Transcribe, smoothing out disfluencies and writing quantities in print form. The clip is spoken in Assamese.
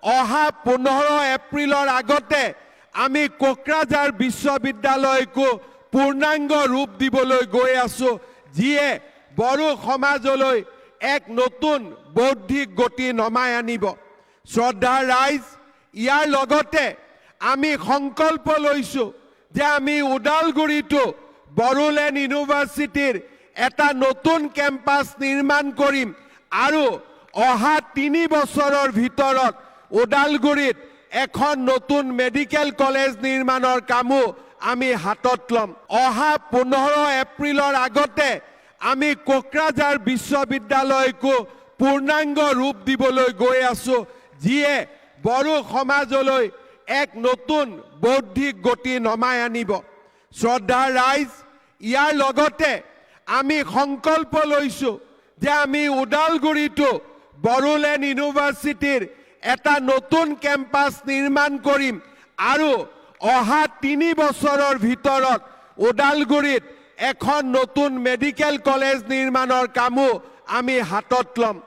অহা 15 এপ্ৰিলৰ আগতে আমি কোকৰাঝাৰ বিশ্ববিদ্যালয়কো পূৰ্ণাংগ ৰূপ দিবলৈ গৈ আছো, যিয়ে বড়ো সমাজলৈ এক নতুন বৌদ্ধিক গতি নমাই আনিব। শ্ৰদ্ধাৰ ৰাইজ, ইয়াৰ লগতে আমি সংকল্প লৈছো যে আমি ওদালগুৰিতো বড়োলেণ্ড ইউনিভাৰ্চিটিৰ এটা নতুন কেম্পাছ নিৰ্মাণ কৰিম আৰু অহা 3 বছৰৰ ভিতৰত ওদালগুৰিত এখন নতুন মেডিকেল কলেজ নিৰ্মাণৰ কামো আমি হাতত লম। অহা 15 এপ্ৰিলৰ আগতে আমি কোকৰাঝাৰ বিশ্ববিদ্যালয়কো পূৰ্ণাংগ ৰূপ দিবলৈ গৈ আছো, যিয়ে বড়ো সমাজলৈ এক নতুন বৌদ্ধিক গতি নমাই আনিব। শ্ৰদ্ধাৰ ৰাইজ, ইয়াৰ লগতে আমি সংকল্প লৈছো যে আমি ওদালগুৰিতো বড়োলেণ্ড ইউনিভাৰ্চিটিৰ এটা নতুন কেম্পাছ নিৰ্মাণ কৰিম আৰু অহা 3 বছৰৰ ভিতৰত ওদালগুৰিত এখন নতুন মেডিকেল কলেজ নিৰ্মাণৰ কামো আমি হাতত লম।